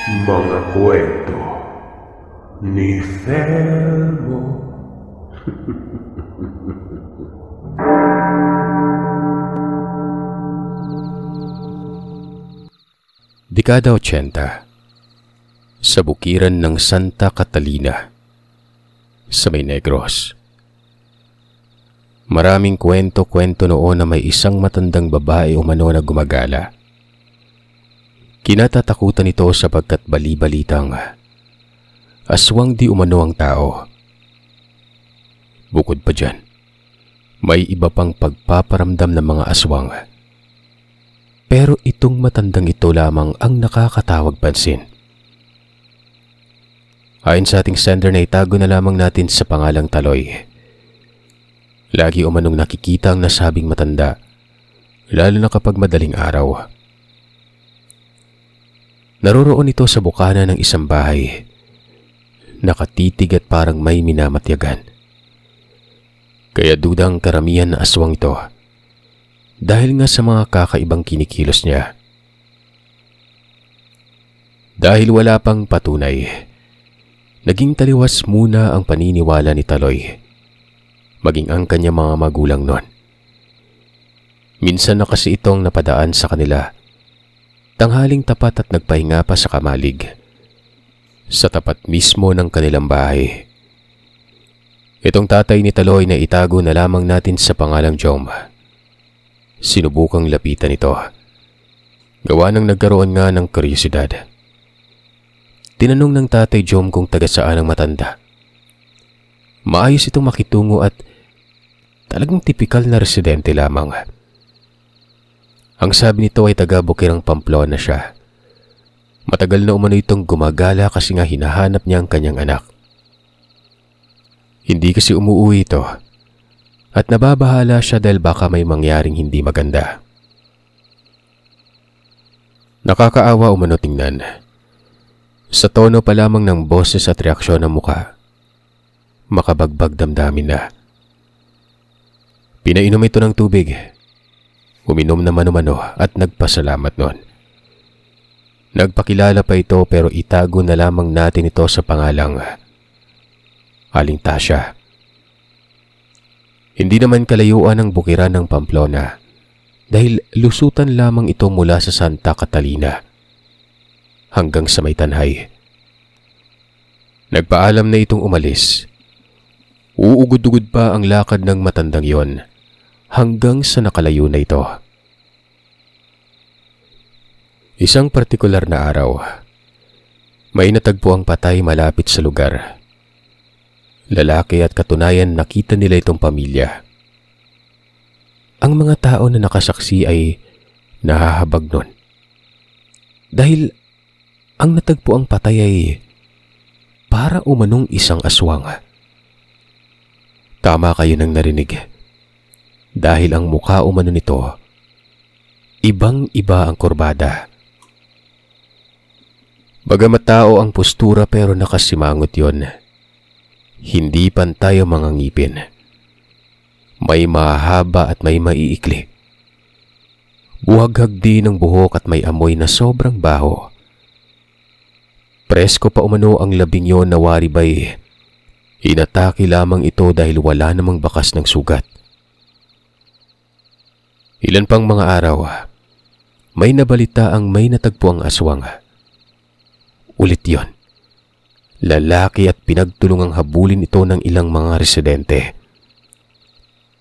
Mga kwento ni Felmo. Dekada 80, sa bukiran ng Santa Catalina, sa May Negros. Maraming kwento-kwento noon na may isang matandang babae umano na gumagala. Kinatatakutan ito sapagkat bali-balitang aswang di umano ang tao. Bukod pa dyan, may iba pang pagpaparamdam ng mga aswang. Pero itong matandang ito lamang ang nakakatawag pansin. Ayon sa ating sender na itago na lamang natin sa pangalang Taloy. Lagi umanong nakikita ang nasabing matanda, lalo na kapag madaling araw. Naroroon ito sa bukana ng isang bahay, nakatitig at parang may minamatyagan. Kaya dudang karamihan na aswang ito, dahil nga sa mga kakaibang kinikilos niya. Dahil wala pang patunay, naging taliwas muna ang paniniwala ni Taloy, maging ang kanya mga magulang noon. Minsan na kasi itong napadaan sa kanila, tanghaling tapat at nagpahinga pa sa kamalig, sa tapat mismo ng kanilang bahay. Itong tatay ni Taloy na itago na lamang natin sa pangalang Jom. Sinubukang lapitan ito, gawa ng nagkaroon nga ng kuryosidad. Tinanong ng tatay Jom kung taga saan ang matanda. Maayos itong makitungo at talagang tipikal na residente lamang. Ang sabi nito ay taga Bukirang Pamplona siya. Matagal na umano itong gumagala kasi nga hinahanap niya ang kanyang anak. Hindi kasi umuwi ito at nababahala siya dahil baka may mangyaring hindi maganda. Nakakaawa umano tingnan. Sa tono pa lamang ng boses at reaksyon ng muka, makabagbag damdamin na. Pinainom ito ng tubig. Uminom na mano-mano at nagpasalamat noon. Nagpakilala pa ito pero itago na lamang natin ito sa pangalang Aling Tasya. Hindi naman kalayuan ang bukiran ng Pamplona dahil lusutan lamang ito mula sa Santa Catalina hanggang sa may Tanhay. Nagpaalam na itong umalis. Uugod-ugod pa ang lakad ng matandang yon hanggang sa nakalayo na ito. Isang partikular na araw, may natagpo ang patay malapit sa lugar. Lalaki at katunayan nakita nila itong pamilya. Ang mga tao na nakasaksi ay nahahabag nun. Dahil ang natagpo ang patay ay para umanong isang aswang. Tama kayo nang narinig. Dahil ang mukha umano nito, ibang-iba ang kurbada. Bagamat tao ang postura pero nakasimangot yon. Hindi pantay ang mga ngipin. May mahaba at may maiikli. Buhaghag din ang buhok at may amoy na sobrang baho. Presko pa umano ang labing yon na waribay. Inatake lamang ito dahil wala namang bakas ng sugat. Ilan pang mga araw, may nabalita ang may natagpo ang aswang. Ulit yon. Lalaki at pinagtulungang habulin ito ng ilang mga residente.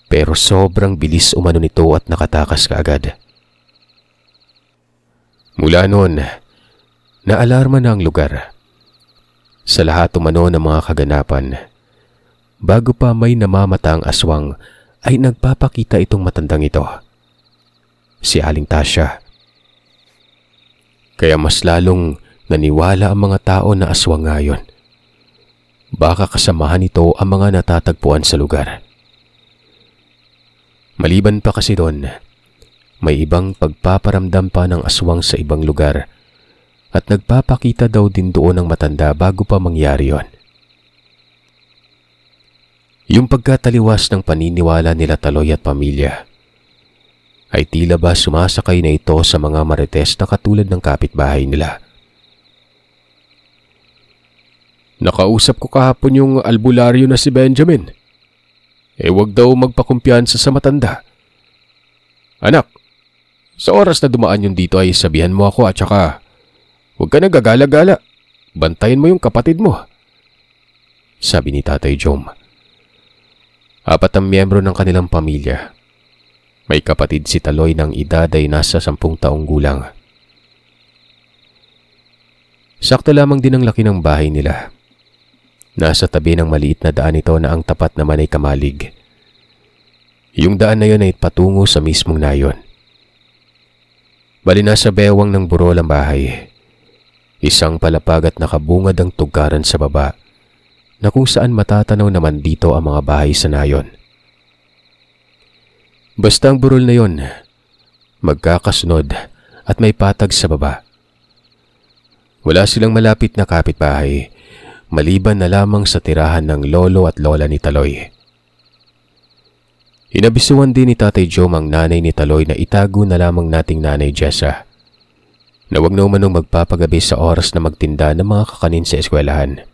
Pero sobrang bilis umano nito at nakatakas kaagad. Mula noon, naalarma na ang lugar. Sa lahat umano ng mga kaganapan, bago pa may namamata ang aswang ay nagpapakita itong matandang ito. Si Aling Tasya. Kaya mas lalong naniwala ang mga tao na aswang ngayon. Baka kasamahan ito ang mga natatagpuan sa lugar. Maliban pa kasi doon, may ibang pagpaparamdam pa ng aswang sa ibang lugar at nagpapakita daw din doon ang matanda bago pa mangyari yon. Yung pagkataliwas ng paniniwala nila Taloy at pamilya ay tila ba sumasakay na ito sa mga marites na katulad ng kapitbahay nila. Nakausap ko kahapon yung albularyo na si Benjamin. Wag daw magpakumpiyansa sa matanda. Anak, sa oras na dumaan yun dito ay sabihan mo ako at saka huwag ka nagagala-gala. Bantayan mo yung kapatid mo. Sabi ni Tatay Jom. 4 ang miyembro ng kanilang pamilya. May kapatid si Taloy ng edad ay nasa 10 taong gulang. Sakto lamang din ang laki ng bahay nila. Nasa tabi ng maliit na daan ito na ang tapat naman ay kamalig. Yung daan na yun ay patungo sa mismong nayon. Bali nasa bewang ng burol ang bahay. Isang palapag at nakabungad ang tugaran sa baba na kung saan matatanaw naman dito ang mga bahay sa nayon. Basta ang burol na yon, magkakasunod at may patag sa baba. Wala silang malapit na kapitbahay, maliban na lamang sa tirahan ng lolo at lola ni Taloy. Inabisuan din ni Tatay Jom ang nanay ni Taloy na itago na lamang nating nanay Jessa, na wag na umanong magpapagabi sa oras na magtinda ng mga kakanin sa eskwelahan.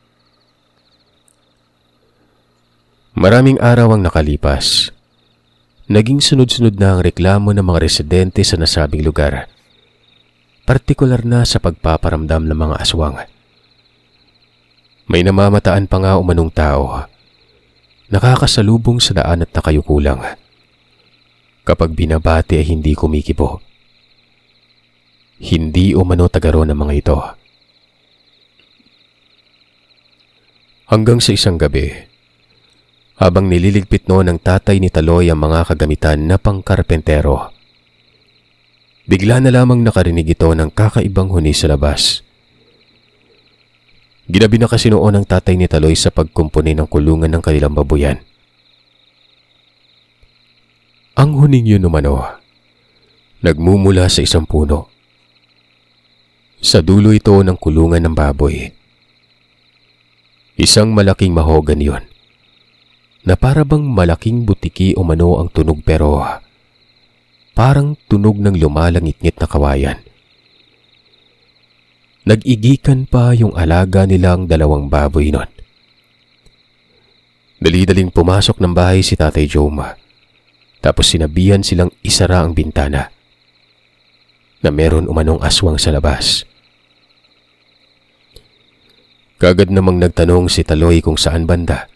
Maraming araw ang nakalipas. Naging sunod-sunod na ang reklamo ng mga residente sa nasabing lugar, partikular na sa pagpaparamdam ng mga aswang. May namamataan pa nga umanong tao, nakakasalubong sa daan at nakayukulang. Kapag binabati ay hindi kumikibo. Hindi umano tagaro ng mga ito. Hanggang sa isang gabi, habang nililigpit noon ng tatay ni Taloy ang mga kagamitan na pangkarpentero, bigla na lamang nakarinig ito ng kakaibang huni sa labas. Ginabi na kasi noon ang tatay ni Taloy sa pagkumpuni ng kulungan ng kanilang babuyan. Ang huning yun umano, nagmumula sa isang puno. Sa dulo ito ng kulungan ng baboy. Isang malaking mahogany yun, na para bang malaking butiki umano ang tunog pero parang tunog ng lumalangit-ngit na kawayan. Nag-igikan pa yung alaga nilang 2 baboy nun. Dali-daling pumasok ng bahay si Tatay Joma, tapos sinabihan silang isara ang bintana na meron umanong aswang sa labas. Kagad namang nagtanong si Taloy kung saan banda.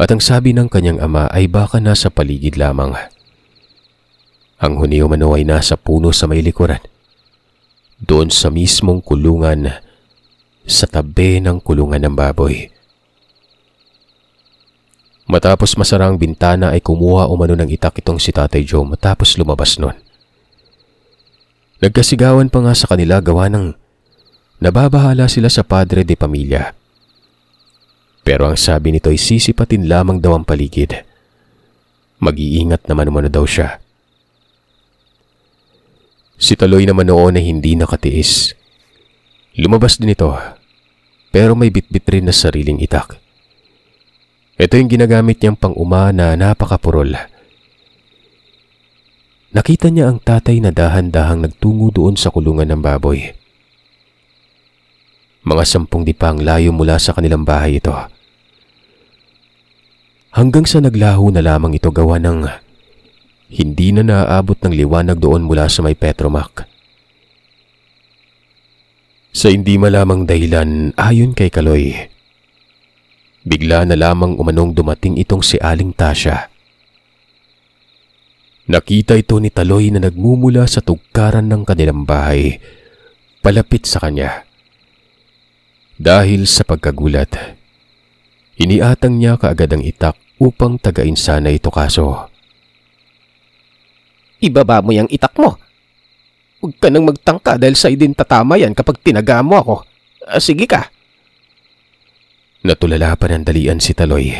At ang sabi ng kanyang ama ay baka nasa paligid lamang. Ang huni umano ay nasa puno sa may likuran, doon sa mismong kulungan, sa tabi ng kulungan ng baboy. Matapos masara ang bintana ay kumuha umano ng itak itong si Tatay Joe matapos lumabas nun. Nagkasigawan pa nga sa kanila gawa ng nababahala sila sa padre de pamilya. Pero ang sabi nito ay sisipatin lamang daw ang paligid. Mag-iingat naman umano daw siya. Si Taloy naman noon ay hindi nakatiis. Lumabas din ito, pero may bitbit rin na sariling itak. Ito yung ginagamit niyang pang-uma na napakapurol. Nakita niya ang tatay na dahan-dahang nagtungo doon sa kulungan ng baboy. Mga 10 dipang layo mula sa kanilang bahay ito. Hanggang sa naglaho na lamang ito gawa ng hindi na naaabot ng liwanag doon mula sa may Petromac. Sa hindi malamang dahilan ayon kay Kaloy, bigla na lamang umanong dumating itong si Aling Tasya. Nakita ito ni Taloy na nagmumula sa tugkaran ng kanilang bahay, palapit sa kanya. Dahil sa pagkagulat, iniatang niya kaagad ang itak upang tagain sana ito kaso. Ibaba mo yung itak mo. Huwag ka nang magtangka dahil sa idin tatama yan kapag tinaga mo ako. Sige ka. Natulala pa ng dalian si Taloy.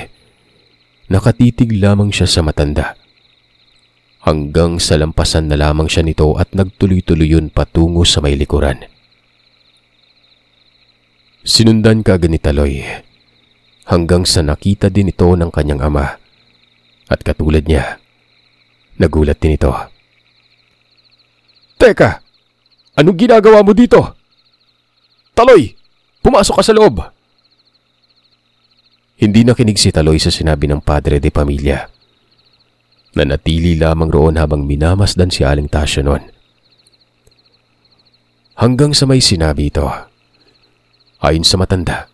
Nakatitig lamang siya sa matanda. Hanggang sa lampasan na lamang siya nito at nagtuloy-tuloy patungo sa may likuran. Sinundan kaagad ni Taloy hanggang sa nakita din ito ng kanyang ama. At katulad niya, nagulat din ito. Teka! Anong ginagawa mo dito? Taloy! Pumasok ka sa loob! Hindi nakinig si Taloy sa sinabi ng padre de pamilya. Nanatili lamang roon habang minamasdan si Aling Tasya noon. Hanggang sa may sinabi ito. Ayon sa matanda,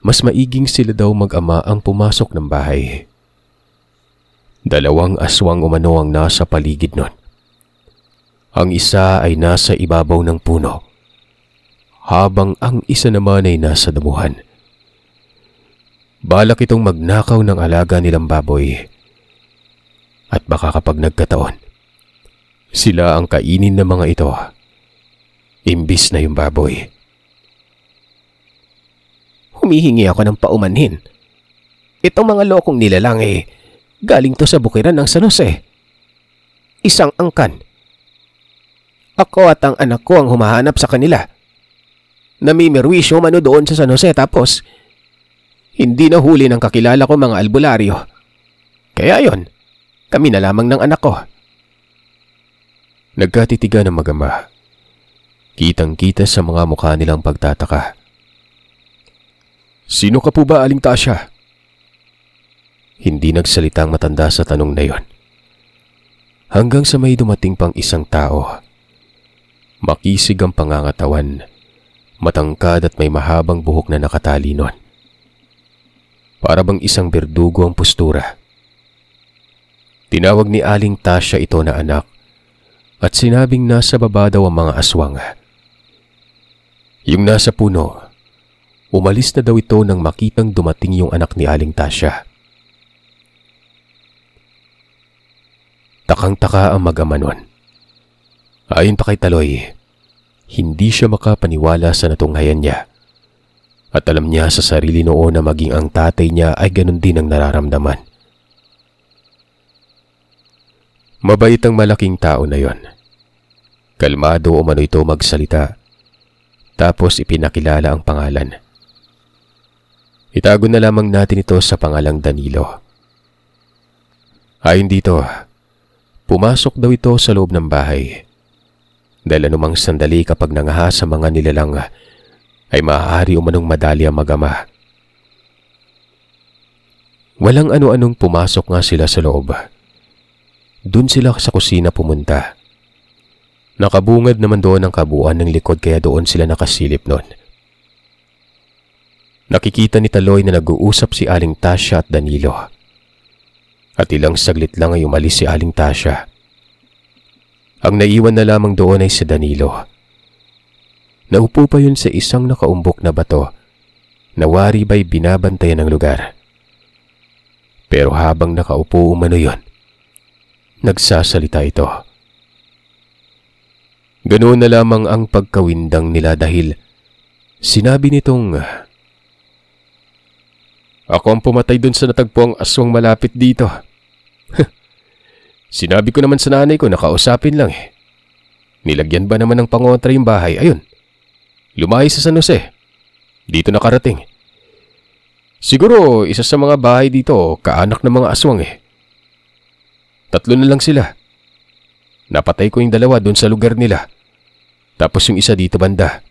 mas maiging sila daw mag-ama ang pumasok ng bahay. 2 aswang umano ang nasa paligid nun. Ang isa ay nasa ibabaw ng puno, habang ang isa naman ay nasa damuhan. Balak itong magnakaw ng alaga nilang baboy. At baka kapag nagkataon, sila ang kainin ng mga ito, imbis na yung baboy. Humihingi ako ng paumanhin. Itong mga lokong nilalang galing to sa bukiran ng San Jose. Isang angkan. Ako at ang anak ko ang humahanap sa kanila. Namimirwisyo mano doon sa San Jose tapos hindi nahuli ng kakilala ko mga albularyo. Kaya yon, kami na lamang ng anak ko. Nagkatitigan ng mag-ama. Kitang-kita sa mga mukha nilang pagtataka. Sino ka po ba, Aling Tasya? Hindi nagsalitang matanda sa tanong na yon. Hanggang sa may dumating pang isang tao. Makisig ang pangangatawan, matangkad at may mahabang buhok na nakatali nun. Para bang isang berdugo ang postura. Tinawag ni Aling Tasya ito na anak at sinabing nasa baba daw ang mga aswang. Yung nasa puno, umalis na daw ito nang makitang dumating yung anak ni Aling Tasya. Takang-taka ang mag-ama nun. Ayon pa kay Taloy, hindi siya makapaniwala sa natunghayan niya. At alam niya sa sarili noon na maging ang tatay niya ay ganun din ang nararamdaman. Mabait ang malaking tao na yon. Kalmado umano ito magsalita. Tapos ipinakilala ang pangalan. Itago na lamang natin ito sa pangalang Danilo. Ayon dito, pumasok daw ito sa loob ng bahay. Dahil anumang sandali kapag nangaha sa mga nilalang ay maaari umanong madali ang mag-ama. Walang ano-anong pumasok nga sila sa loob. Doon sila sa kusina pumunta. Nakabungad naman doon ang kabuuan ng likod kaya doon sila nakasilip noon. Nakikita ni Taloy na nag-uusap si Aling Tasya at Danilo. At ilang saglit lang ay umalis si Aling Tasya. Ang naiwan na lamang doon ay si Danilo. Naupo pa yun sa isang nakaumbok na bato na wari ba'y binabantayan ng lugar. Pero habang nakaupo umano yun, nagsasalita ito. Ganoon na lamang ang pagkawindang nila dahil sinabi nitong, "Ako ang pumatay dun sa natagpuang aswang malapit dito. Sinabi ko naman sa nanay ko na kausapin lang eh. Nilagyan ba naman ng pangontra yung bahay? Ayun, lumayo sa San Jose. Dito nakarating. Siguro isa sa mga bahay dito kaanak ng mga aswang eh. 3 na lang sila. Napatay ko yung 2 dun sa lugar nila. Tapos yung isa dito banda."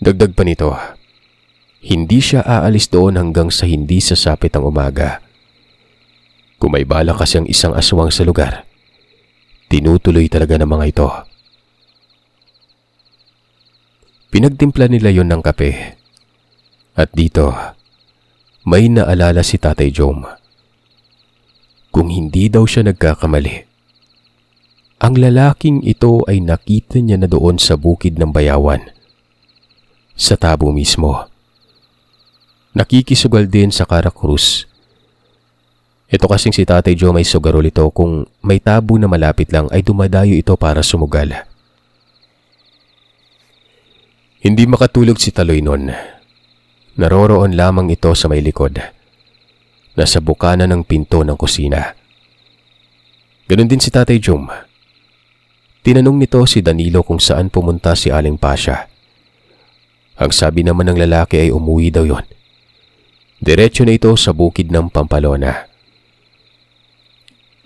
Dagdag pa nito, hindi siya aalis doon hanggang sa hindi sasapit ang umaga. Kung may bala kasi ang isang aswang sa lugar, tinutuloy talaga ng mga ito. Pinagtimpla nila yon ng kape. At dito, may naalala si Tatay Jom. Kung hindi daw siya nagkakamali, ang lalaking ito ay nakita niya na doon sa bukid ng Bayawan. Sa tabo mismo. Nakikisugal din sa Caracruz. Ito kasing si Tatay Joe may sugarol ito kung may tabo na malapit lang ay dumadayo ito para sumugal. Hindi makatulog si Taloy nun. Naroroon lamang ito sa may likod. Nasa bukana ng pinto ng kusina. Ganon din si Tatay Jom. Tinanong nito si Danilo kung saan pumunta si Aling Pasya. Ang sabi naman ng lalaki ay umuwi daw yon. Diretso na ito sa bukid ng Pampalona.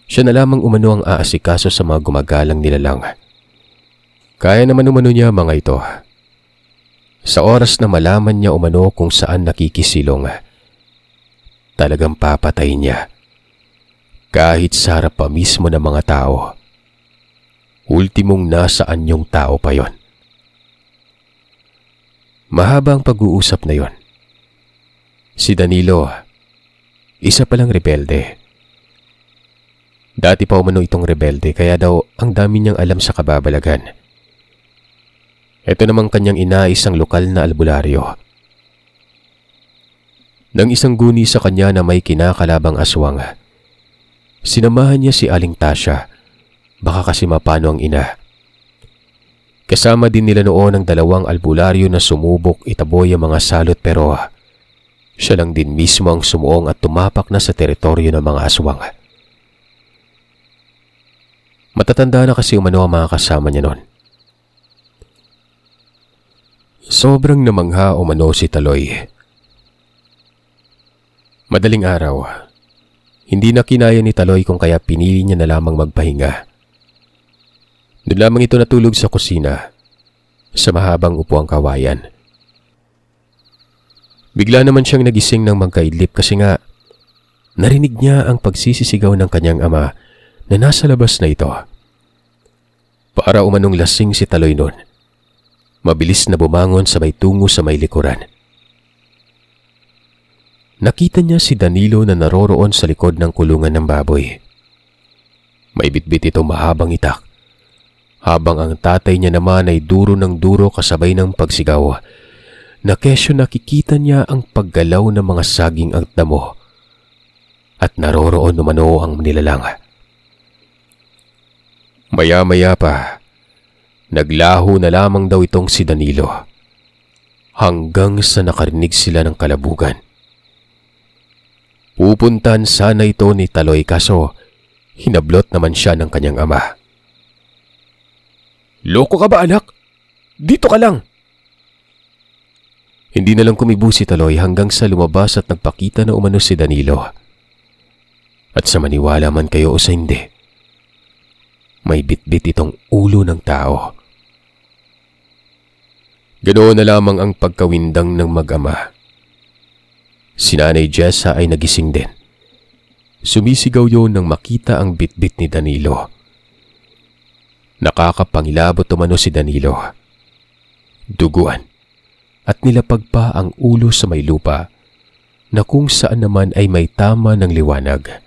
Siya na lamang umano ang aasikaso sa mga gumagalang nilalang. Kaya naman umano niya mga ito. Sa oras na malaman niya umano kung saan nakikisilong, talagang papatay niya. Kahit sa harap pa mismo ng mga tao. Ultimong nasaan yung tao pa yon. Mahaba ang pag-uusap na yon. Si Danilo, isa palang rebelde. Dati pa umano itong rebelde kaya daw ang dami niyang alam sa kababalagan. Ito namang kanyang ina isang lokal na albularyo. Nang isang guni sa kanya na may kinakalabang aswang, sinamahan niya si Aling Tasya, baka kasi mapano ang ina. Kasama din nila noon ang 2 albularyo na sumubok itaboy ang mga salot pero siya lang din mismo ang sumuong at tumapak na sa teritoryo ng mga aswang. Matatanda na kasi umano ang mga kasama niya noon. Sobrang namangha umano si Taloy. Madaling araw, hindi na kinaya ni Taloy kung kaya pinili niya na lamang magpahinga. Doon lamang ito natulog sa kusina, sa mahabang upuang kawayan. Bigla naman siyang nagising ng magkaidlip kasi nga narinig niya ang pagsisisigaw ng kanyang ama na nasa labas na ito. Para umanong lasing si Taloy noon, mabilis na bumangon sabay tungo sa may likuran. Nakita niya si Danilo na naroroon sa likod ng kulungan ng baboy. May bitbit itong mahabang itak, habang ang tatay niya naman ay duro ng duro kasabay ng pagsigaw na kesyo nakikita niya ang paggalaw ng mga saging at damo at naroroon umano ang nilalang. Maya-maya pa, naglaho na lamang daw itong si Danilo hanggang sa nakarinig sila ng kalabugan. Pupuntan sana ito ni Taloy kaso hinablot naman siya ng kanyang ama. "Loko ka ba anak? Dito ka lang!" Hindi na lang kumibo si Taloy hanggang sa lumabas at nagpakita na umano si Danilo. At sa maniwala man kayo o sa hindi, may bitbit itong ulo ng tao. Ganoon na lamang ang pagkawindang ng mag-ama. Si Nanay Jessa ay nagising din. Sumisigaw yun nang makita ang bitbit ni Danilo. Nakakapangilabot umano si Danilo. Duguan at nilapag pa ang ulo sa may lupa na kung saan naman ay may tama ng liwanag.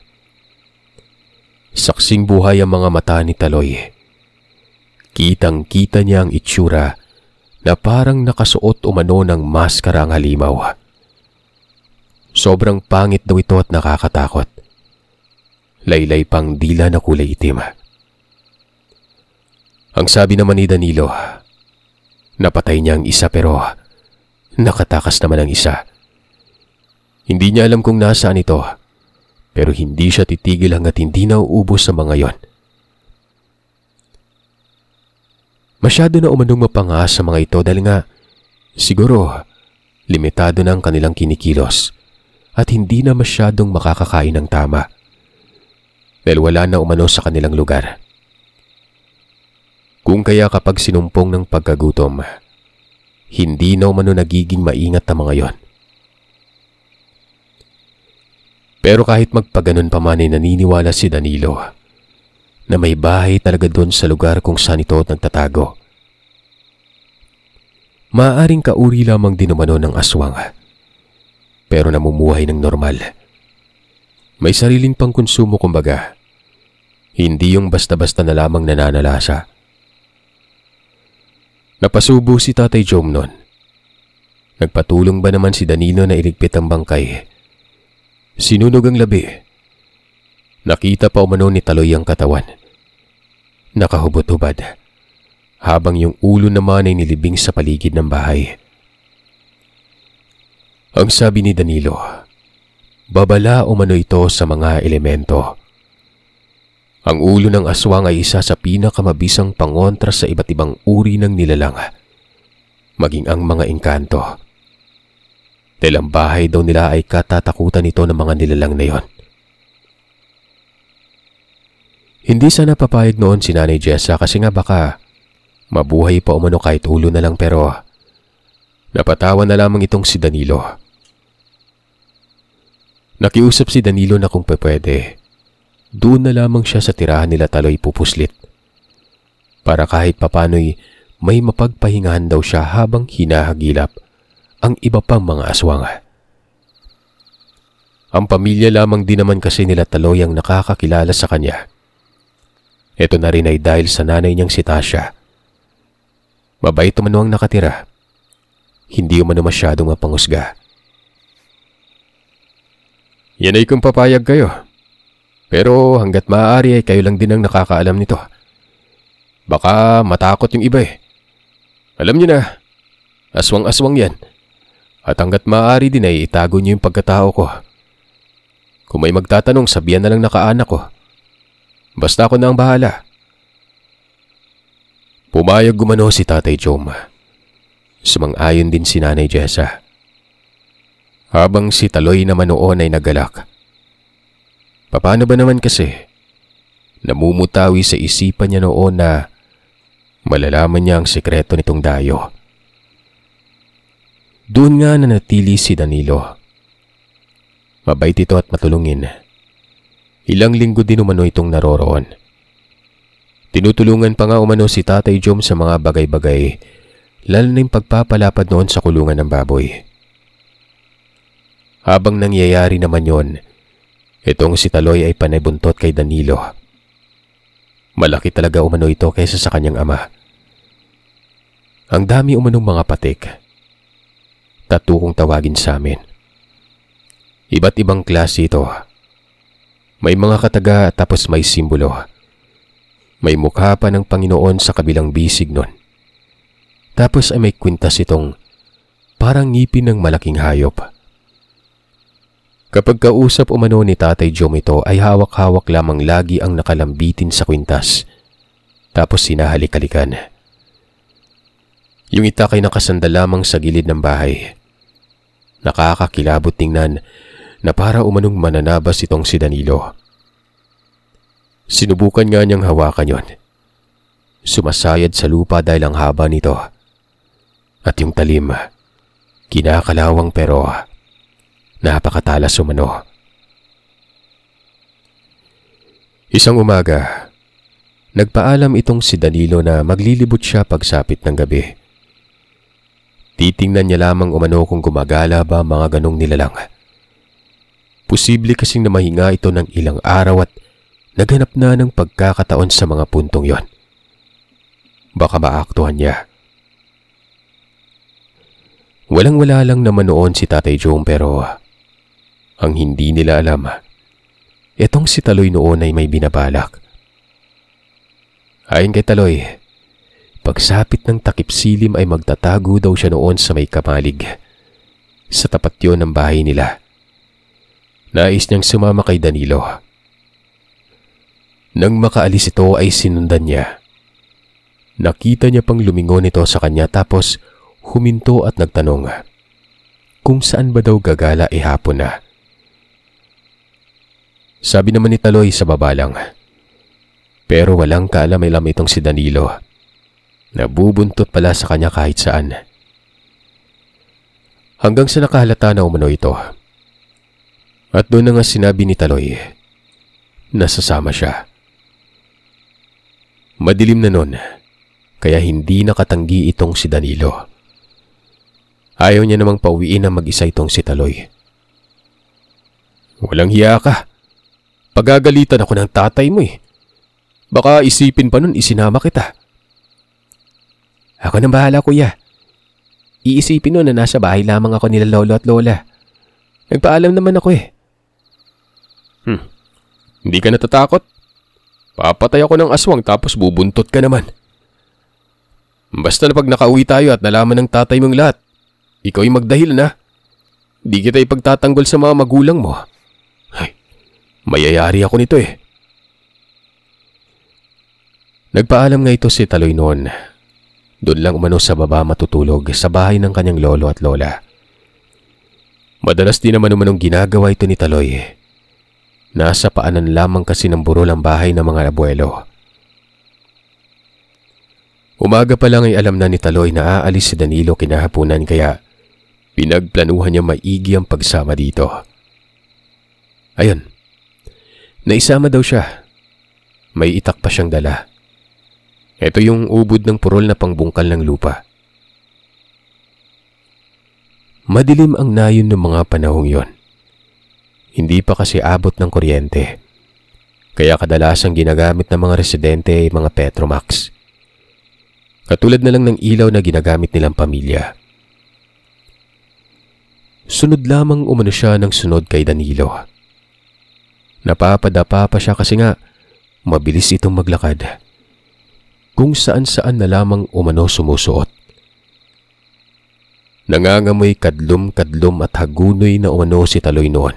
Saksing buhay ang mga mata ni Taloy. Kitang-kita niya ang itsura na parang nakasuot umano ng maskara ang halimaw. Sobrang pangit daw ito at nakakatakot. Laylay pang dila na kulay itim. Ang sabi naman ni Danilo, napatay niya ang isa pero nakatakas naman ang isa. Hindi niya alam kung nasaan ito, pero hindi siya titigil hanggat hindi nauubos sa mga yon. Masyado na umanong mapanga sa mga ito dahil nga siguro limitado na ang kanilang kinikilos at hindi na masyadong makakakain ng tama dahil wala na umano sa kanilang lugar. Kung kaya kapag sinumpong ng pagkagutom, hindi na umano nagiging maingat ang mga yon. Pero kahit magpaganon pa man ay naniniwala si Danilo na may bahay talaga doon sa lugar kung saan ito nagtatago. Maaaring kauri lamang din umano ng aswang, pero namumuhay ng normal. May sariling pangkonsumo kumbaga, hindi yung basta-basta na lamang nananalasa. Napasubo si Tatay Jom noon. Nagpatulong ba naman si Danilo na iligpit ang bangkay? Sinunog ang labi. Nakita pa umano ni Taloy ang katawan. Nakahubot-hubad, habang yung ulo naman ay nilibing sa paligid ng bahay. Ang sabi ni Danilo, babala umano ito sa mga elemento. Ang ulo ng aswang ay isa sa pinakamabisang pangontra sa iba't ibang uri ng nilalang, maging ang mga engkanto. Dahil ang bahay daw nila ay katatakutan ito ng mga nilalang na yon. Hindi sana papayag noon si Nanay Jessa kasi nga baka mabuhay pa umano kahit ulo na lang pero Napatawa na lamang itong si Danilo. Nakiusap si Danilo na kung pwede, doon na lamang siya sa tirahan nila Taloy pupuslit. Para kahit papano'y may mapagpahingahan daw siya habang hinahagilap ang iba pang mga aswang. Ang pamilya lamang din naman kasi nila Taloy ang nakakakilala sa kanya. Ito na rin ay dahil sa nanay niyang si Tasha. Mabait umano ang nakatira. Hindi umano masyadong mapangusga. Yan ay kung papayag kayo. Pero hanggat maaari ay kayo lang din ang nakakaalam nito. Baka matakot yung iba eh. Alam niyo na, aswang-aswang yan. At hanggat maaari din ay itago niyo yung pagkatao ko. Kung may magtatanong, sabihan na lang nakaanak ko. Basta ako na ang bahala. Pumayag gumano si Tatay Jom. Sumang-ayon din si Nanay Jessa. Habang si Taloy naman noon ay nagalak. Paano ba naman kasi? Namumutawi sa isipan niya noon na malalaman niya ang sekreto nitong dayo. Doon nga nanatili si Danilo. Mabait ito at matulungin. Ilang linggo din umano itong naroroon. Tinutulungan pa nga umano si Tatay Jom sa mga bagay-bagay, lalo na yung pagpapalapad noon sa kulungan ng baboy. Habang nangyayari naman yon, itong si Taloy ay panay-buntot kay Danilo. Malaki talaga umano ito kaysa sa kanyang ama. Ang dami umanong mga patik. Tattoo kung tawagin sa amin. Iba't ibang klase ito. May mga kataga tapos may simbolo. May mukha pa ng Panginoon sa kabilang bisig nun. Tapos ay may kwintas itong parang ngipin ng malaking hayop. Kapag kausap umano ni Tatay Jom ito ay hawak-hawak lamang lagi ang nakalambitin sa kwintas. Tapos sinahalik-halikan. Yung itak ay nakasanda lamang sa gilid ng bahay. Nakakakilabot tingnan na para umanong mananabas itong si Danilo. Sinubukan nga niyang hawakan yon. Sumasayad sa lupa dahil ang haba nito. At yung talim, kinakalawang pero napakatalas umano. Isang umaga, nagpaalam itong si Danilo na maglilibot siya pagsapit ng gabi. Titingnan niya lamang umano kung gumagala ba mga ganong nilalang. Posible kasing na mahinga ito ng ilang araw at naghanap na ng pagkakataon sa mga puntong yon. Baka maaktuhan niya. Walang-wala lang naman noon si Tatay Jom pero ang hindi nila alam, itong si Taloy noon ay may binabalak. Ayon kay Taloy, pagsapit ng takip silim ay magtatago daw siya noon sa may kamalig. Sa tapat yon ng bahay nila. Nais niyang sumama kay Danilo. Nang makaalis ito ay sinundan niya. Nakita niya pang lumingon ito sa kanya tapos huminto at nagtanong kung saan ba daw gagala hapon na. Sabi naman ni Taloy sa baba lang. Pero walang kaalam-alam itong si Danilo. Nabubuntot pala sa kanya kahit saan. Hanggang sa nakahalata na umano ito. At doon na nga sinabi ni Taloy, nasasama siya. Madilim na nun, kaya hindi nakatanggi itong si Danilo. Ayaw niya namang pauwiin na mag-isa itong si Taloy. Walang hiya ka. Pagagalitan ako ng tatay mo eh. Baka isipin pa nun isinama kita. Ako nang bahala, kuya. Iisipin nun na nasa bahay lamang ako nila lolo at lola. Nagpaalam naman ako eh. Hindi ka natatakot? Papatay ako ng aswang tapos bubuntot ka naman. Basta na pag nakauwi tayo at nalaman ng tatay mong lahat, ikaw ay magdahil na. Di kita ipagtatanggol sa mga magulang mo. Ay, mayayari ako nito eh. Nagpaalam nga ito si Taloy noon. Doon lang umano sa baba matutulog sa bahay ng kanyang lolo at lola. Madalas din naman umanong ginagawa ito ni Taloy. Nasa paanan lamang kasi ng burol ang bahay ng mga abuelo. Umaga pa lang ay alam na ni Taloy na aalis si Danilo kinahapunan kaya Pinagplanuhan niya maigi ang pagsama dito. Ayun, naisama daw siya. May itak pa siyang dala. Ito yung ubod ng purol na pangbungkal ng lupa. Madilim ang nayon ng mga panahong yon. Hindi pa kasi abot ng kuryente. Kaya kadalasang ginagamit ng mga residente ay mga Petromax. Katulad na lang ng ilaw na ginagamit nilang pamilya. Sunod lamang umano siya ng sunod kay Danilo. Napapadapa pa siya kasi nga mabilis itong maglakad. Kung saan-saan na lamang umano sumusuot. Nangangamoy kadlum-kadlum at hagunoy na umano si Taloy noon.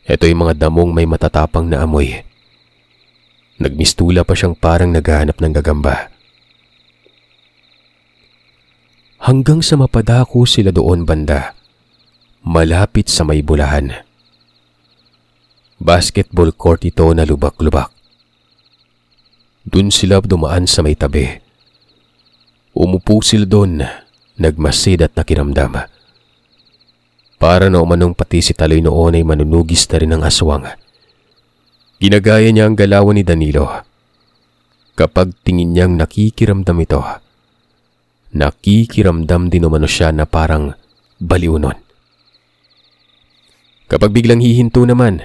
Ito'y mga damong may matatapang na amoy. Nagmistula pa siyang parang naghahanap ng gagamba. Hanggang sa mapadako sila doon banda, malapit sa may bulahan. Basketball court ito na lubak-lubak. Doon sila dumaan sa may tabi. Umupo sila doon, nagmasid at nakiramdam. Para na umanong pati si Taloy noon ay manunugis na rin ng aswang. Ginagaya niya ang galawan ni Danilo. Kapag tingin niyang nakikiramdam ito, nakikiramdam din umano siya na parang baliw nun. Kapag biglang hihinto naman,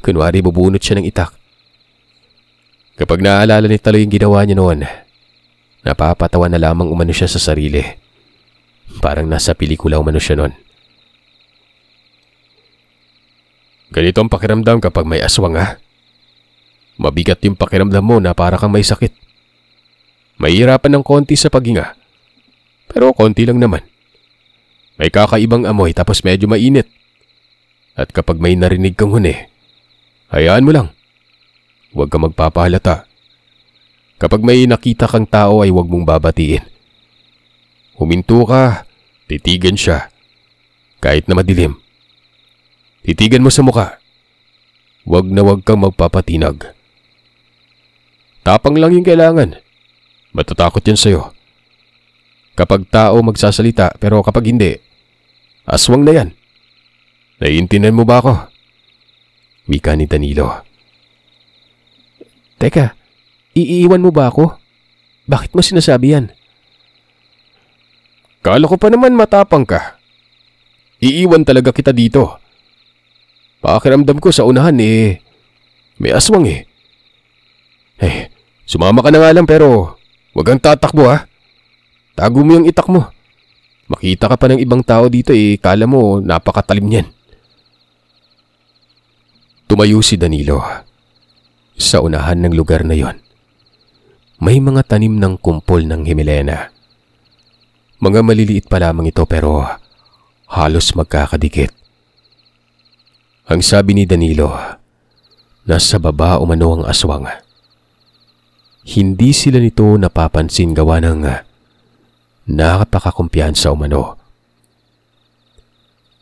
kunwari bubunot siya ng itak. Kapag naaalala ni Taloy yung ginawa niya noon, napapatawa na lamang umano siya sa sarili. Parang nasa pelikula umano siya noon. Ganito ang pakiramdam kapag may aswang ha. Mabigat yung pakiramdam mo na para kang may sakit. Mahihirapan ng konti sa paghinga. Pero konti lang naman. May kakaibang amoy tapos medyo mainit. At kapag may narinig kang huni, hayaan mo lang. Huwag kang magpapahalata. Kapag may nakita kang tao ay huwag mong babatiin. Huminto ka, titigan siya. Kahit na madilim. Titigan mo sa muka. Huwag na huwag kang magpapatinag. Tapang lang yung kailangan. Matatakot yan sa'yo. Kapag tao magsasalita pero kapag hindi, aswang na yan. Naiintindihan mo ba ako? Wika ni Danilo. Teka, iiwan mo ba ako? Bakit mo sinasabi yan? Kala ko pa naman matapang ka. Iiwan talaga kita dito. Pakiramdam ko sa unahan may aswang sumama ka na nga lang pero huwag kang tatakbo ha. Tago mo yung itak mo. Makita ka pa ng ibang tao dito kala mo napakatalim niyan. Tumayo si Danilo. Sa unahan ng lugar na yon, may mga tanim ng kumpol ng Himilena. Mga maliliit pa lamang ito pero halos magkakadikit. Ang sabi ni Danilo, nasa baba umano ang aswang. Hindi sila nito napapansin gawa ng nakapakakumpiyansa umano.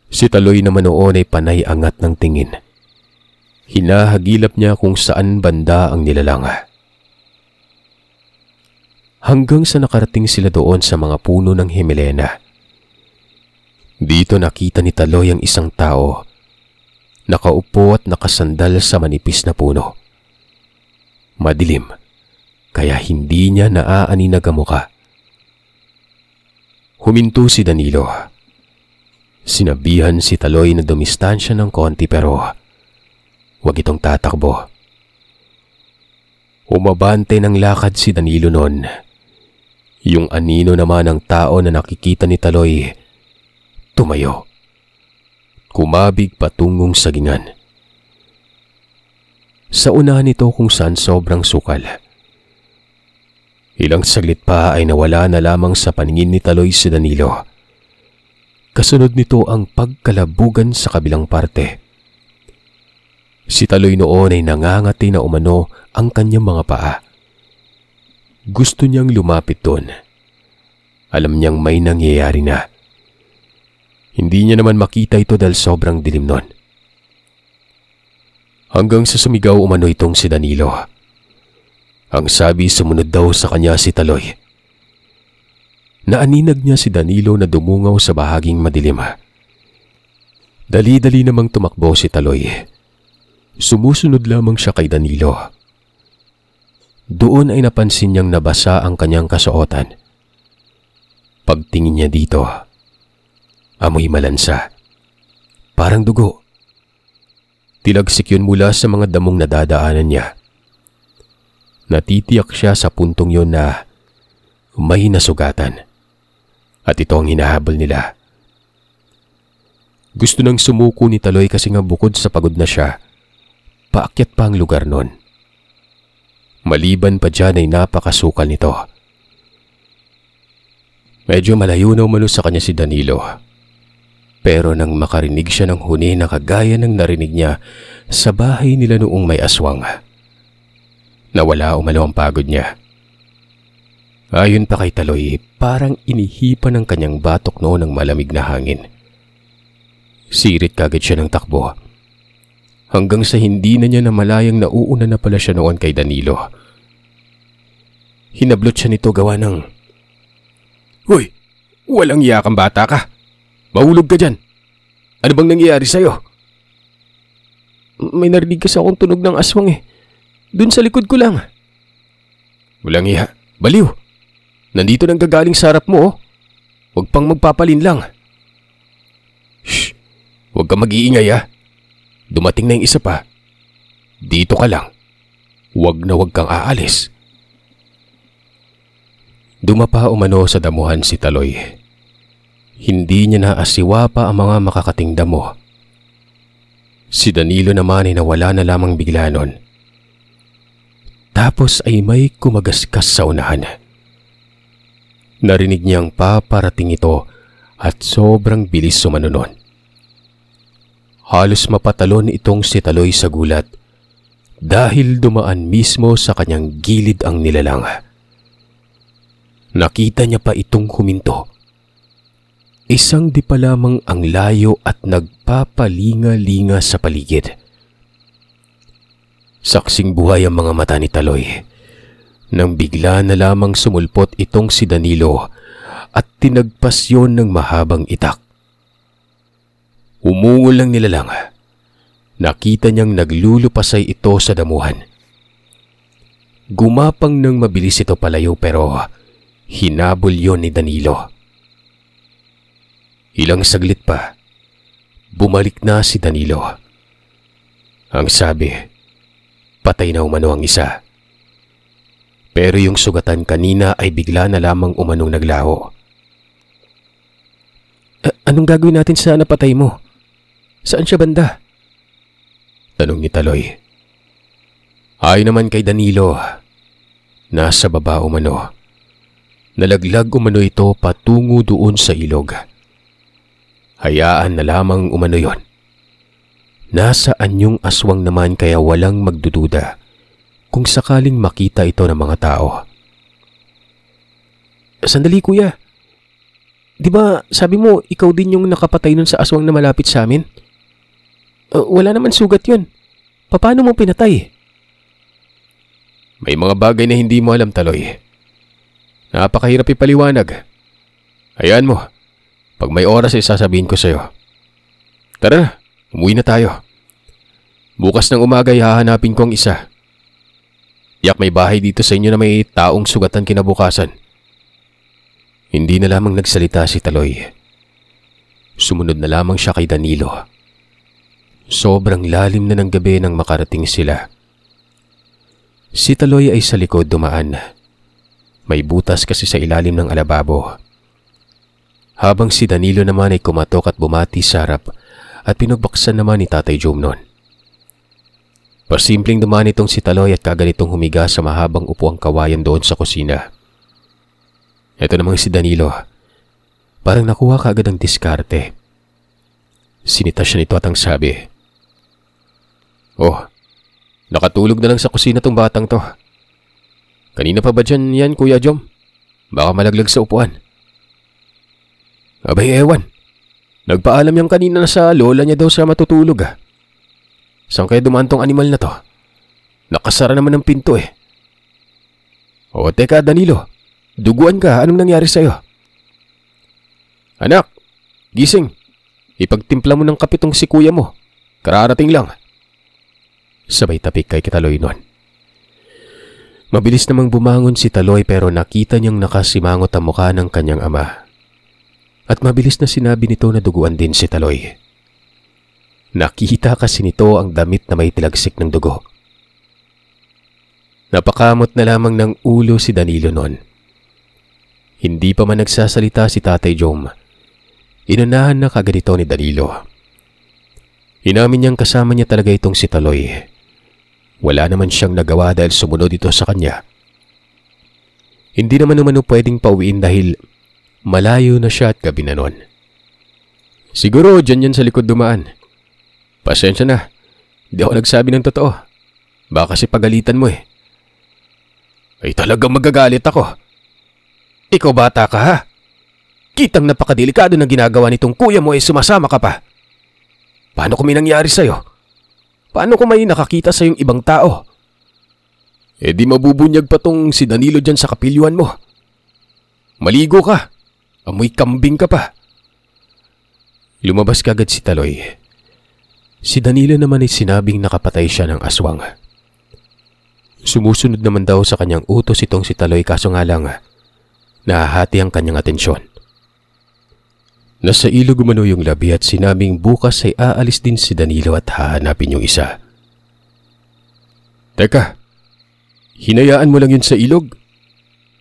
Si Taloy naman noon ay panay angat ng tingin. Hinahagilap niya kung saan banda ang nilalang. Hanggang sa nakarating sila doon sa mga puno ng Himilena. Dito nakita ni Taloy ang isang tao. Nakaupo at nakasandal sa manipis na puno. Madilim, kaya hindi niya naaaninag ang muka. Huminto si Danilo. Sinabihan si Taloy na dumistansya ng konti pero huwag itong tatakbo. Umabante ng lakad si Danilo noon. Yung anino naman ng tao na nakikita ni Taloy, tumayo. Kumabig patungong sagingan. Sa unahan nito kung saan sobrang sukal. Ilang saglit pa ay nawala na lamang sa paningin ni Taloy si Danilo. Kasunod nito ang pagkalabugan sa kabilang parte. Si Taloy noon ay nangangati na umano ang kanyang mga paa. Gusto niyang lumapit doon. Alam niyang may nangyayari na. Hindi niya naman makita ito dahil sobrang dilim noon. Hanggang sa sumigaw umano itong si Danilo. Ang sabi sumunod daw sa kanya si Taloy. Naaninag niya si Danilo na dumungaw sa bahaging madilim. Dali-dali namang tumakbo si Taloy. Sumusunod lamang siya kay Danilo. Doon ay napansin niyang nabasa ang kanyang kasuotan. Pagtingin niya dito, amoy malansa. Parang dugo. Tilagsik yun mula sa mga damong nadadaanan niya. Natitiyak siya sa puntong yun na may nasugatan. At ito ang hinahabol nila. Gusto nang sumuko ni Taloy kasi nga bukod sa pagod na siya, paakyat pa ang lugar nun. Maliban pa dyan ay napakasukal nito. Medyo malayo na umano sa kanya si Danilo. Pero nang makarinig siya ng huni na kagaya ng narinig niya sa bahay nila noong may aswang, nawala umano ang pagod niya. Ayon pa kay Taloy, parang inihipan ng kanyang batok noon ng malamig na hangin. Sirit kagad siya ng takbo. Hanggang sa hindi na niya namalayang nauuna na pala siya noon kay Danilo. Hinablot siya nito gawa ng, "Hoy, walang iya kang bata ka. Mahulog ka dyan. Ano bang nangyayari sa'yo?" May narinig kasi akong tunog ng aswang eh. Dun sa likod ko lang. Walang iya. Baliw. Nandito nang gagaling sa harap mo oh. Huwag pang magpapalin lang. Shh. Huwag kang mag-iingay ah. Dumating na yung isa pa. Dito ka lang. Huwag na huwag kang aalis. Dumapa umano sa damuhan si Taloy. Hindi niya naasiwa pa ang mga makakating damo. Si Danilo naman ay nawala na lamang bigla nun. Tapos ay may kumagaskas sa unahan. Narinig niyang paparating ito at sobrang bilis sumanunon. Halos mapatalon itong si Taloy sa gulat dahil dumaan mismo sa kanyang gilid ang nilalang. Nakita niya pa itong huminto. Isang di pa lamang ang layo at nagpapalinga-linga sa paligid. Saksing buhay ang mga mata ni Taloy nang bigla na lamang sumulpot itong si Danilo at tinagpas yon ng mahabang itak. Umungol lang nilalang. Nakita niyang naglulupasay ito sa damuhan. Gumapang ng mabilis ito palayo pero hinabol yon ni Danilo. Ilang saglit pa, bumalik na si Danilo. Ang sabi, patay na umano ang isa. Pero yung sugatan kanina ay bigla na lamang umanong naglaho. Anong gagawin natin sa napatay mo? Saan siya banda? Tanong ni Taloy. Ayon naman kay Danilo, nasa baba umano. Nalaglag umano ito patungo doon sa ilog. Hayaan na lamang umano yon. Nasa anyong aswang naman kaya walang magdududa kung sakaling makita ito ng mga tao. Sandali kuya. Di ba sabi mo ikaw din yung nakapatay nun sa aswang na malapit sa amin? Wala naman sugat yun. Paano mo pinatay? May mga bagay na hindi mo alam, Taloy. Napakahirap ipaliwanag. Hayaan mo. Pag may oras ay sasabihin ko sa'yo. Tara na, umuwi na tayo. Bukas ng umaga ay hahanapin ko ang isa. Yak may bahay dito sa inyo na may taong sugatan kinabukasan. Hindi na lamang nagsalita si Taloy. Sumunod na lamang siya kay Danilo. Sobrang lalim na ng gabi nang makarating sila. Si Taloy ay sa likod dumaan. May butas kasi sa ilalim ng alababo. Habang si Danilo naman ay kumatok at bumati sa harap at pinagbaksan naman ni Tatay Jomnon. Pasimpleng dumaan itong si Taloy at kagalitong humiga sa mahabang upuang kawayan doon sa kusina. Ito namang si Danilo. Parang nakuha kaagad ang diskarte. Sinita siya nito at ang sabi, "Oh, nakatulog na lang sa kusina tong batang to. Kanina pa ba dyan yan, Kuya Jom? Baka malaglag sa upuan." "Abay ewan. Nagpaalam yung kanina na sa lola niya daw sa matutulog ah. Saan kaya dumaan tong animal na to? Nakasara naman ng pinto eh." "O teka Danilo, duguan ka. Anong nangyari sa'yo?" Anak, gising. Ipagtimpla mo ng kape tong si kuya mo. Kararating lang. Sabay tapik kay Taloy noon. Mabilis namang bumangon si Taloy pero nakita niyang nakasimangot ang mukha ng kanyang ama. At mabilis na sinabi nito na duguan din si Taloy. Nakita kasi nito ang damit na may tilagsik ng dugo. Napakamot na lamang ng ulo si Danilo noon. Hindi pa man nagsasalita si Tatay Jom. Inunahan na kagad ito ni Danilo. Inamin niyang kasama niya talaga itong si Taloy. Wala naman siyang nagawa dahil sumunod ito sa kanya. Hindi naman umano pwedeng pauwiin dahil malayo na siya at gabi na noon. Siguro dyan yan sa likod dumaan. Pasensya na, di ako nagsabi ng totoo. Baka kasi pagalitan mo eh. Ay talagang magagalit ako. Ikaw bata ka ha? Kitang napakadelikado ng ginagawa nitong kuya mo ay sumasama ka pa. Paano kung may nangyari sa'yo? Paano kung may nakakita sa yung ibang tao? Eh di mabubunyag pa tong si Danilo dyan sa kapilyuan mo. Maligo ka. Amoy kambing ka pa. Lumabas kagad si Taloy. Si Danilo naman ay sinabing nakapatay siya ng aswang. Sumusunod naman daw sa kanyang utos itong si Taloy kaso nga lang nahahati ang kanyang atensyon. Nasa ilog umano yung labi at sinabing bukas ay aalis din si Danilo at hahanapin yung isa. Teka, hinayaan mo lang yun sa ilog?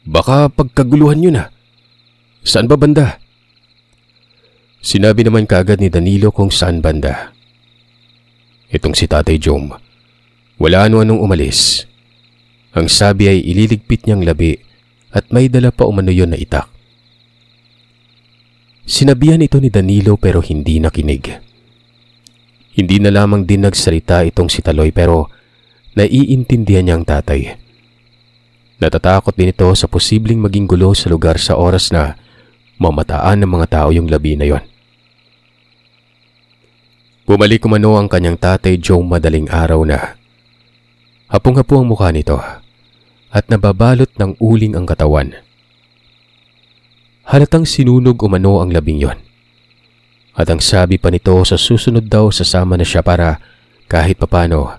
Baka pagkaguluhan yun ah. Saan ba banda? Sinabi naman kaagad ni Danilo kung saan banda. Itong si Tatay Jom, wala anong umalis. Ang sabi ay ililigpit niyang labi at may dala pa umano yun na itak. Sinabihan ito ni Danilo pero hindi nakinig. Hindi na lamang din nagsalita itong si Taloy pero naiintindihan niya ang tatay. Natatakot din ito sa posibleng maging gulo sa lugar sa oras na mamataan ng mga tao yung labi na yon. Bumalik umano ang kanyang Tatay Joe madaling araw na. Hapong-hapo ang mukha nito at nababalot ng uling ang katawan. Halatang sinunog umano ang labing yon. At ang sabi pa nito sa susunod daw sasama na siya para kahit papano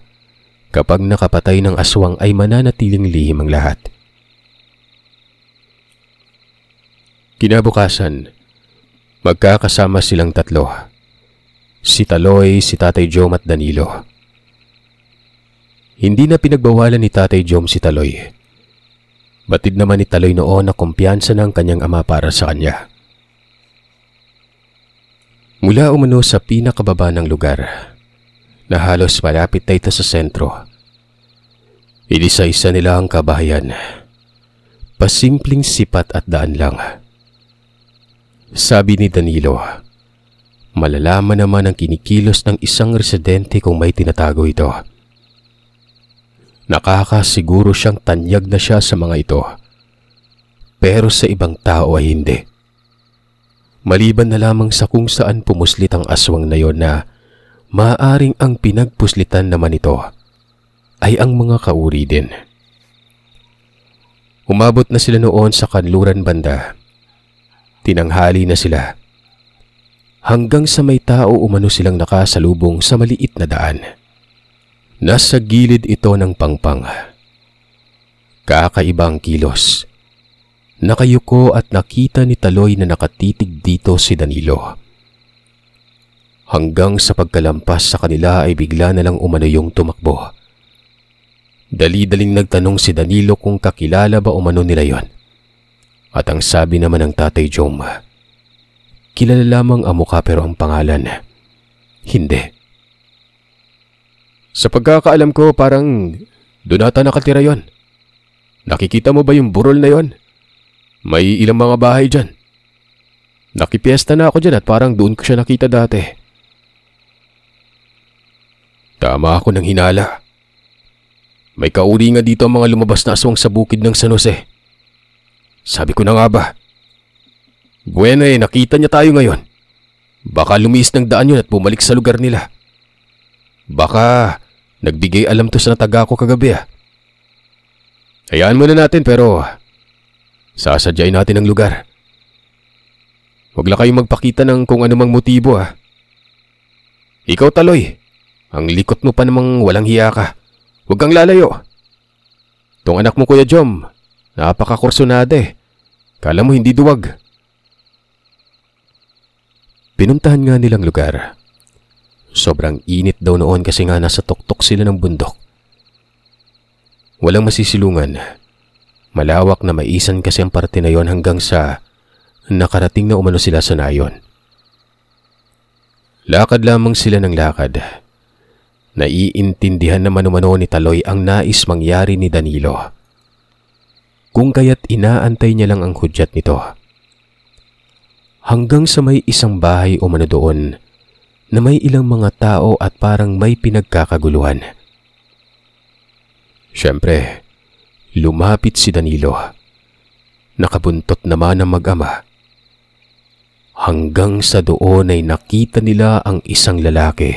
kapag nakapatay ng aswang ay mananatiling lihim ang lahat. Kinabukasan, magkakasama silang tatlo. Si Taloy, si Tatay Jom at Danilo. Hindi na pinagbawalan ni Tatay Jom si Taloy. Batid naman ni Taloy noon na kumpiyansa ng kanyang ama para sa kanya. Mula umano sa pinakababa ng lugar, na halos malapit na ito sa sentro, inisa-isa nila ang kabahayan. Pasimpleng sipat at daan lang. Sabi ni Danilo, malalaman naman ang kinikilos ng isang residente kung may tinatago ito. Nakakasiguro siyang tanyag na siya sa mga ito. Pero sa ibang tao ay hindi. Maliban na lamang sa kung saan pumuslit ang aswang na yon na maaaring ang pinagpuslitan naman ito ay ang mga kauri din. Umabot na sila noon sa kanluran banda. Tinanghali na sila. Hanggang sa may tao umano silang nakasalubong sa maliit na daan. Nasa gilid ito ng pangpang. Kakaibang kilos. Nakayuko at nakita ni Taloy na nakatitig dito si Danilo. Hanggang sa pagkalampas sa kanila ay bigla na lang umano yung tumakbo. Dali-daling nagtanong si Danilo kung kakilala ba umano nila yon. At ang sabi naman ng Tatay Jom, kilala lamang ang mukha pero ang pangalan, hindi. Sa pagkakaalam ko parang doon ata nakatira yon. Nakikita mo ba yung burol na yon? May ilang mga bahay dyan. Nakipiesta na ako dyan at parang doon ko siya nakita dati. Tama ako ng hinala. May kauri nga dito ang mga lumabas na aswang sa bukid ng San Jose. Sabi ko na nga ba? Bueno nakita niya tayo ngayon. Baka lumiis ng daan yun at bumalik sa lugar nila. Baka nagbigay alam to sa nataga ko kagabi ah. Hayaan muna natin pero sasadyain natin ang lugar. Huwag lang kayong magpakita ng kung anumang motibo ha. Ikaw Taloy, ang likot mo pa namang walang hiya ka. Huwag kang lalayo. Tong anak mo Kuya Jom, napakakursunada eh. Kala mo hindi duwag. Pinuntahan nga nilang lugar. Sobrang init daw noon kasi nga nasa tuktok sila ng bundok. Walang masisilungan. Malawak na maisan kasi ang parte na yon hanggang sa nakarating na umano sila sa nayon. Lakad lamang sila ng lakad. Naiintindihan naman umano ni Taloy ang nais mangyari ni Danilo. Kung kaya't inaantay niya lang ang hudyat nito. Hanggang sa may isang bahay umano doon na may ilang mga tao at parang may pinagkakaguluhan. Siyempre, lumapit si Danilo. Nakabuntot naman ang mag-ama. Hanggang sa doon ay nakita nila ang isang lalaki.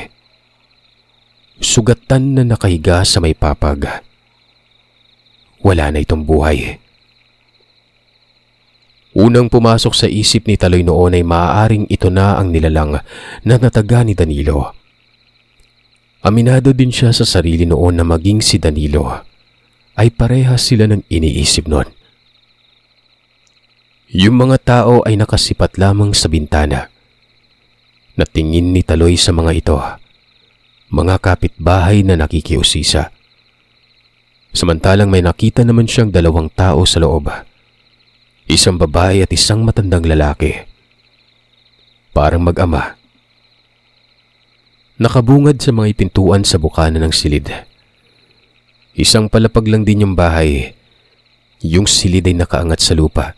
Sugatan na nakahiga sa may papag. Wala na itong buhay. Unang pumasok sa isip ni Taloy noon ay maaaring ito na ang nilalang na nataga ni Danilo. Aminado din siya sa sarili noon na maging si Danilo ay parehas sila ng iniisip noon. Yung mga tao ay nakasipat lamang sa bintana. Natingin ni Taloy sa mga ito, mga kapitbahay na nakikiusisa. Samantalang may nakita naman siyang dalawang tao sa loob. Isang babae at isang matandang lalaki. Parang mag-ama. Nakabungad sa mga ipintuan sa bukana ng silid. Isang palapag lang din yung bahay. Yung silid ay nakaangat sa lupa.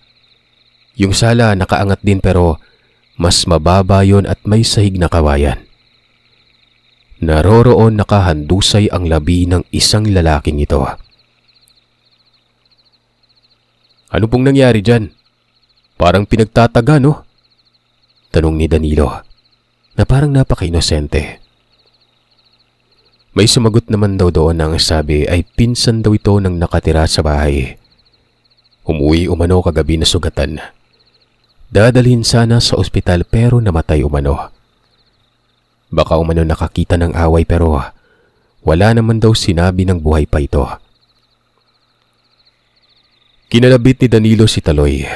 Yung sala nakaangat din pero mas mababa yon at may sahig na kawayan. Naroroon nakahandusay ang labi ng isang lalaking ito. Ano pong nangyari dyan? Parang pinagtataga, no? Tanong ni Danilo na parang napaka-inosente. May sumagot naman daw doon na ang sabi ay pinsan daw ito ng nakatira sa bahay. Umuwi umano kagabi na sugatan. Dadalhin sana sa ospital pero namatay umano. Baka umano nakakita ng away pero wala naman daw sinabi ng buhay pa ito. Kinalabit ni Danilo si Taloy.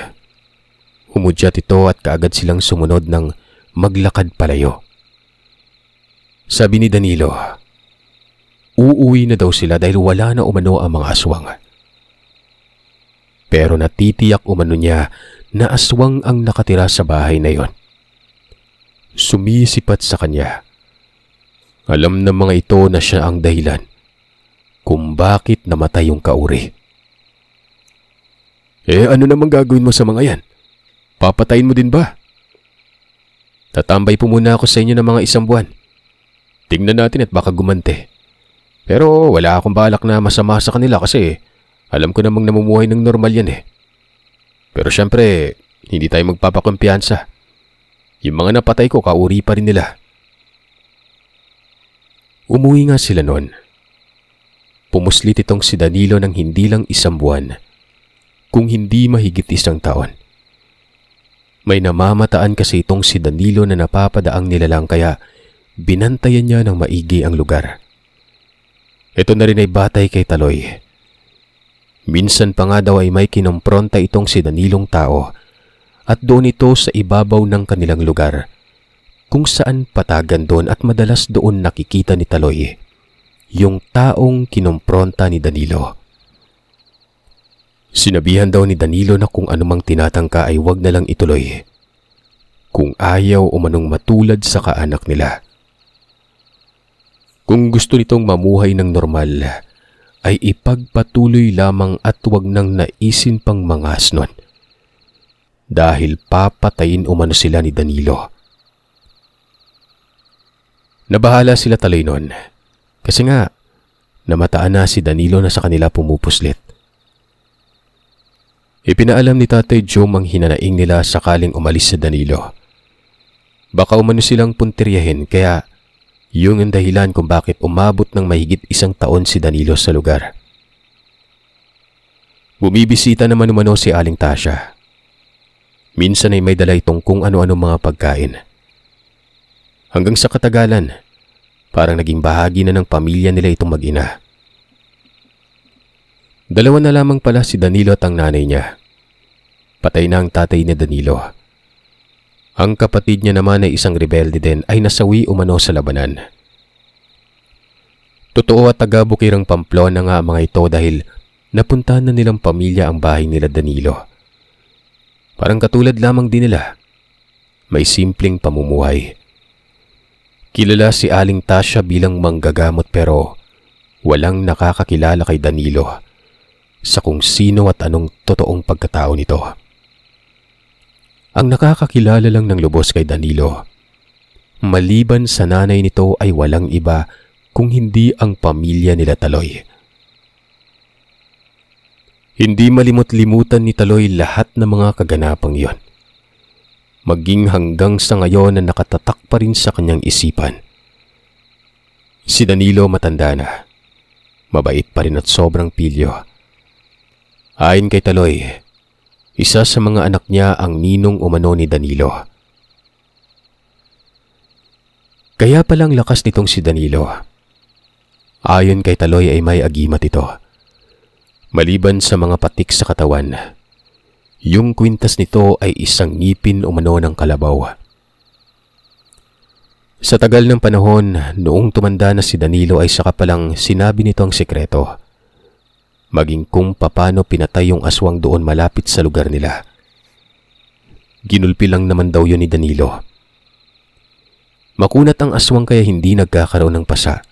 Umudyat ito at kaagad silang sumunod ng maglakad palayo. Sabi ni Danilo, uuwi na daw sila dahil wala na umano ang mga aswang. Pero natitiyak umano niya na aswang ang nakatira sa bahay na yon. Sumisipat sa kanya. Alam ng mga ito na siya ang dahilan kung bakit namatay yung kauri. Ano namang gagawin mo sa mga yan? Papatayin mo din ba? Tatambay po muna ako sa inyo ng mga isang buwan. Tingnan natin at baka gumante. Pero wala akong balak na masama sa kanila kasi alam ko namang namumuhay ng normal yan eh. Pero syempre, hindi tayo magpapakumpiyansa. Yung mga napatay ko, kauri pa rin nila. Umuwi nga sila noon. Pumuslit itong si Danilo ng hindi lang isang buwan, kung hindi mahigit isang taon. May namamataan kasi itong si Danilo na napapadaang nilalang kaya binantayan niya ng maigi ang lugar. Ito na rin ay batay kay Taloy. Minsan pa nga daw ay may kinompronta itong si Danilong tao at doon ito sa ibabaw ng kanilang lugar kung saan patagan doon at madalas doon nakikita ni Taloy yung taong kinompronta ni Danilo. Sinabihan daw ni Danilo na kung anumang tinatangka ay wag na lang ituloy kung ayaw umanong matulad sa kaanak nila. Kung gusto nitong mamuhay ng normal, ay ipagpatuloy lamang at huwag nang naisin pang mangas nun. Dahil papatayin umano sila ni Danilo. Nabahala sila Taloy nun. Kasi nga, namataan na si Danilo na sa kanila pumupuslit. Ipinaalam ni Tatay Jom ang hinanaing nila sakaling umalis si Danilo. Baka umano silang puntiryahin kaya yung ang dahilan kung bakit umabot ng mahigit isang taon si Danilo sa lugar. Bumibisita naman umano si Aling Tasha. Minsan ay may dala itong kung ano-ano mga pagkain. Hanggang sa katagalan, parang naging bahagi na ng pamilya nila itong mag-ina. Dalawa na lamang pala si Danilo at ang nanay niya. Patay na ang tatay ni Danilo. Ang kapatid niya naman ay isang rebelde din ay nasawi umano sa labanan. Totoo at taga-Bukirang Pamplona nga ang mga ito dahil napuntahan na nilang pamilya ang bahay nila Danilo. Parang katulad lamang din nila, may simpleng pamumuhay. Kilala si Aling Tasha bilang manggagamot pero walang nakakakilala kay Danilo sa kung sino at anong totoong pagkatao nito. Ang nakakakilala lang ng lubos kay Danilo, maliban sa nanay nito ay walang iba kung hindi ang pamilya nila Taloy. Hindi malimot-limutan ni Taloy lahat ng mga kaganapang iyon. Maging hanggang sa ngayon na nakatatak pa rin sa kanyang isipan. Si Danilo matanda na, mabait pa rin at sobrang pilyo. Ayon kay Taloy, isa sa mga anak niya ang ninong umano ni Danilo. Kaya palang lakas nitong si Danilo. Ayon kay Taloy ay may agimat ito. Maliban sa mga patik sa katawan, yung kwintas nito ay isang ngipin umano ng kalabaw. Sa tagal ng panahon, noong tumanda na si Danilo ay saka palang sinabi nito ang sekreto. Maging kung papano pinatay yung aswang doon malapit sa lugar nila. Ginulpi lang naman daw yun ni Danilo. Makunat ang aswang kaya hindi nagkakaroon ng pasa.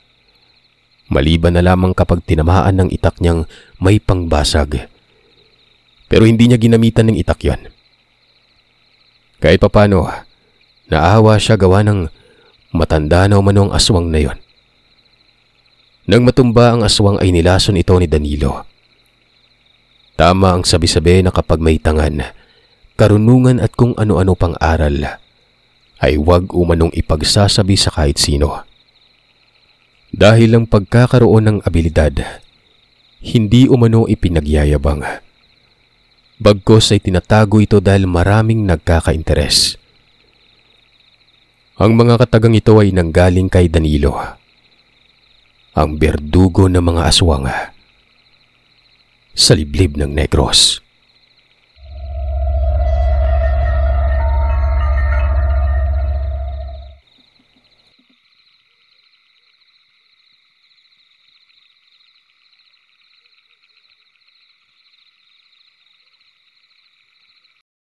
Maliban na lamang kapag tinamaan ng itak niyang may pangbasag. Pero hindi niya ginamitan ng itak yon. Kahit papano, naawa siya gawa ng matanda na umano ang aswang na yon. Nang matumba ang aswang ay nilason ito ni Danilo. Tama ang sabi-sabi na kapag may tangan, karunungan at kung ano-ano pang aral, ay huwag umanong ipagsasabi sa kahit sino. Dahil ang pagkakaroon ng abilidad, hindi umano ipinagyayabang. Bagkus ay tinatago ito dahil maraming nagkaka-interes. Ang mga katagang ito ay nanggaling kay Danilo, ang berdugo ng mga aswang sa liblib ng Negros.